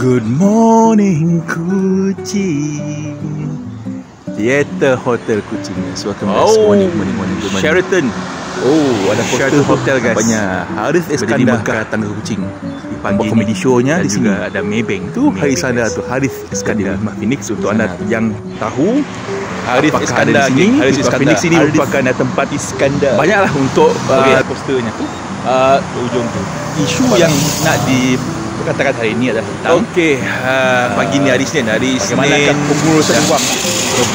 Good morning Kuching. Theater Hotel Kuching. So welcome guys. Morning. Sheraton. Ada Sheraton Hotel guys. Banyak Harith Iskandar Mekah Tangga Kuching. buat komedi show-nya di sini. Juga ada Maybank Tu Harith Iskandar tu, Harith Iskandar Rumah Phoenix. Untuk anda yang tahu Harith Iskandar di sini. Harith Iskandar Phoenix ini Harith merupakan tempat Iskandar. banyaklah untuk posternya tu ujung tu. isu yang nak dikatakan hari ini adalah tentang pagi ni hari Senin, bagaimana pengurusan wang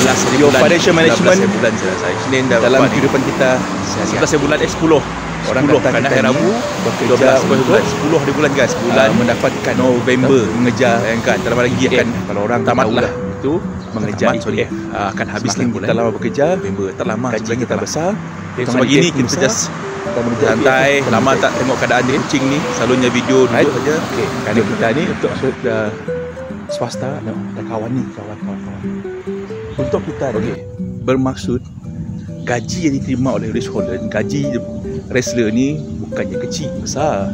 12 Your financial management bulan saya Senin dah dalam kehidupan kita 11 bulan 10 orang 10 kata kerana kita hari ni Rabu bekerja 12 bulan 10 hari bulan guys, bulan mendapatkan November. mengejar Bayangkan dalam lagi akan kalau orang tamatlah itu mengejar tamat, akan habis semakin bulan kita lama bekerja November. Tak lama gaji kita besar. So pagi ni kita just santai, lama tak tengok keadaan di Kuching ni. Selalunya video duduk saja. Kerana kita ni untuk swasta dan kawan ni, kawan-kawan. Untuk kita ni bermaksud gaji yang diterima oleh Rich Holland, gaji wrestler ni bukannya kecil, besar.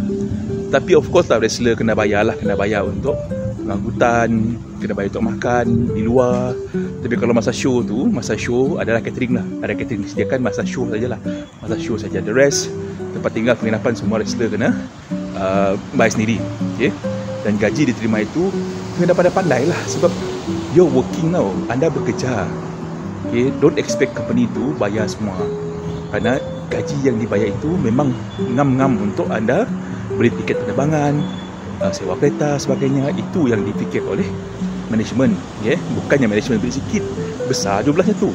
Tapi of course lah wrestler kena bayar untuk pengangkutan, kena bayar untuk makan di luar. Tapi kalau masa show adalah catering lah. Ada catering disediakan masa show sajalah. Masa show saja. The rest, tempat tinggal, penginapan, semua wrestler kena bayar sendiri. Dan gaji diterima itu kena pandai lah. Sebab you're working now, anda bekerja. Don't expect company tu bayar semua. Kerana gaji yang dibayar itu memang ngam-ngam untuk anda beli tiket penerbangan, sewa kereta, sebagainya. Itu yang difikir oleh management. Bukannya management beli sikit, besar jumlahnya tu.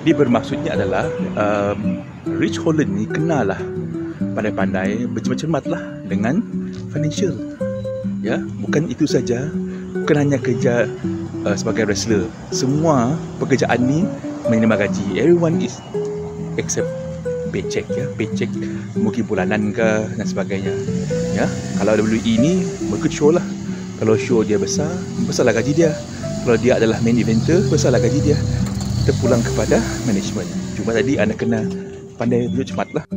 Dia bermaksudnya adalah Rich Holland ni kenalah pandai-pandai, bercermat-cermatlah dengan financial. Bukan itu saja, bukan hanya kerja sebagai wrestler. Semua pekerjaan ni menerima gaji. Everyone is except paycheck. Paycheck mungkin bulanan ke dan sebagainya. Kalau WWE ni mengikut show lah. Kalau show dia besarlah gaji dia. Kalau dia adalah main eventer, besarlah gaji dia. Terpulang kepada management. Cuma tadi anda kena pandai duduk cemat lah.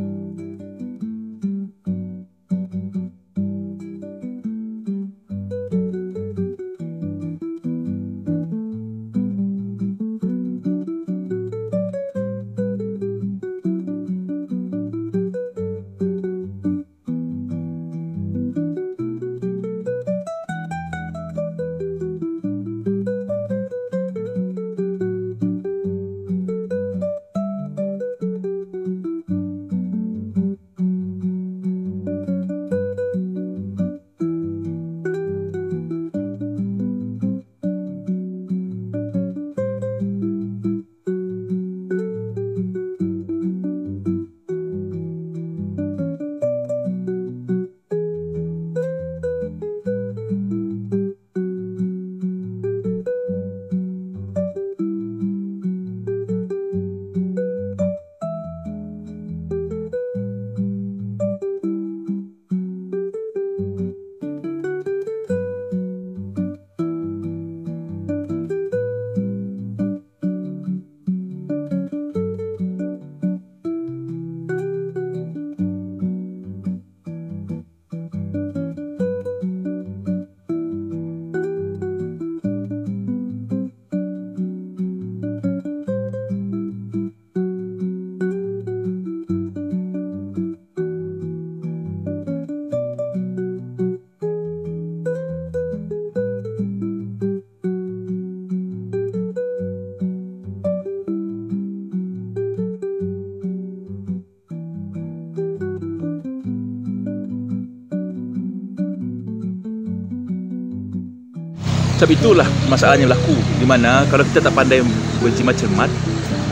Sebab itulah masalahnya berlaku, di mana kalau kita tak pandai bercermat-cermat,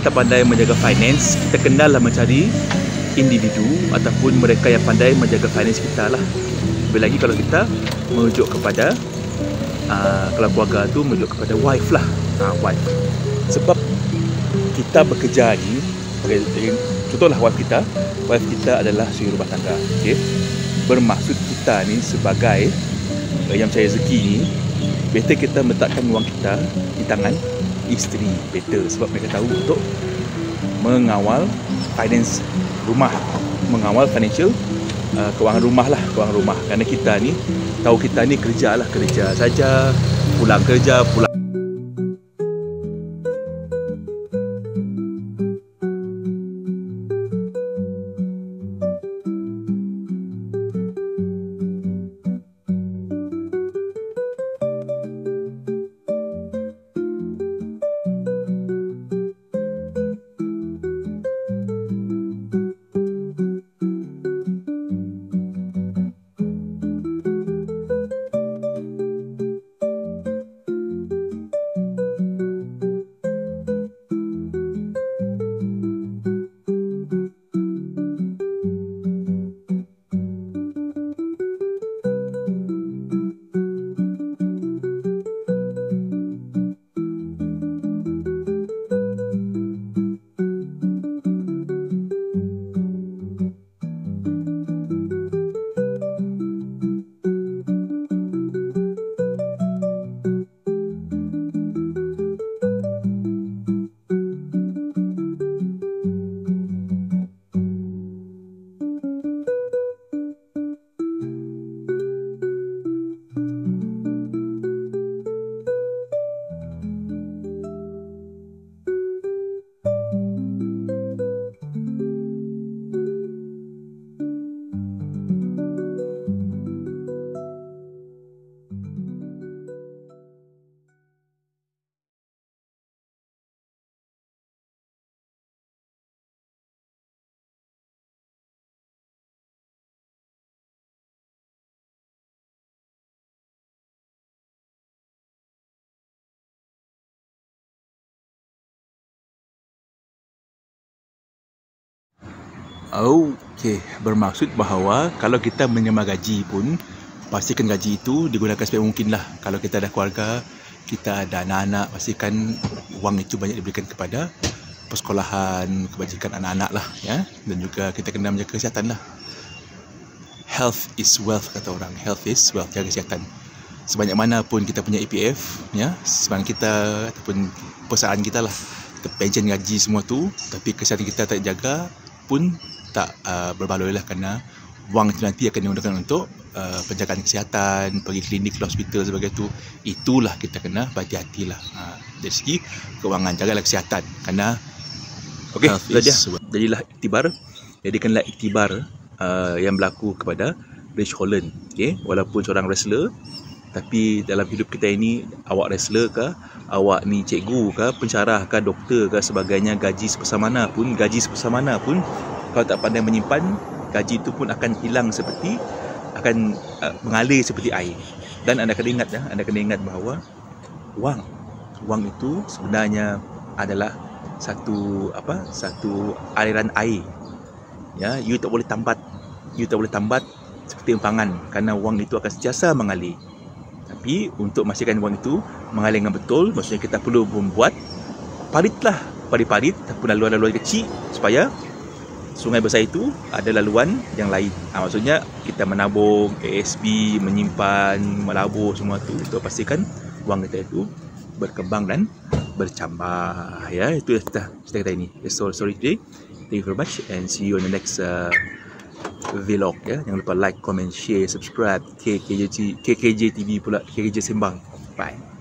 tak pandai menjaga finance, kita kenalah mencari individu ataupun mereka yang pandai menjaga finance kita lah. Lebih lagi kalau kita merujuk kepada kalau keluarga tu merujuk kepada wife lah, wife. Sebab kita bekerja ni, contohlah wife kita adalah suri rumah tangga. bermaksud kita ni sebagai yang mencari rezeki ni, better kita letakkan wang kita di tangan isteri, better, sebab mereka tahu untuk mengawal finance rumah, mengawal financial kewangan rumah lah, kewangan rumah. Kerana kita ni tahu kita ni kerja saja, pulang kerja, pulang. Okey, bermaksud bahawa kalau kita menerima gaji pun, pastikan gaji itu digunakan sebaik mungkin lah. Kalau kita ada keluarga, kita ada anak-anak, pastikan wang itu banyak diberikan kepada persekolahan, kebajikan anak-anak lah, ya. Dan juga kita kena menjaga kesihatan lah. Health is wealth, kata orang. Health is wealth, jaga kesihatan. Sebanyak mana pun kita punya EPF, ya, sebanyak kita ataupun perusahaan kita lah, kita pension gaji semua tu, tapi kesihatan kita tak jaga pun tak berbaloi lah, kerana wang itu nanti akan digunakan untuk penjagaan kesihatan, pergi klinik, hospital sebagainya tu. Itulah kita kena berhati-hati lah dari segi kewangan, jagalah kesihatan. Kerana okey, jadikanlah iktibar yang berlaku kepada Rich Holland. Okay? Walaupun seorang wrestler, tapi dalam hidup kita ini, awak wrestler ke, awak ni cikgu ke, pensyarah ke, doktor ke, sebagainya, gaji sebesar mana pun, kalau tak pandai menyimpan, gaji itu pun akan hilang seperti, akan mengalir seperti air. Dan anda kena ingat, anda kena ingat bahawa wang itu sebenarnya adalah satu aliran air. Ya, you tak boleh tambat seperti empangan, kerana wang itu akan sentiasa mengalir. Tapi untuk memastikan wang itu mengalir dengan betul, maksudnya kita perlu membuat parit-parit ataupun laluan-laluan kecil supaya sungai besar itu ada laluan yang lain. Maksudnya kita menabung, ASB, menyimpan, melabur semua tu untuk pastikan wang kita itu berkembang dan bercambah. Ya, itu cerita kita ini. That's all story today. Thank you very much and see you on the next vlog. Ya, jangan lupa like, comment, share, subscribe. KKJ TV pula, KKJ Sembang. Bye.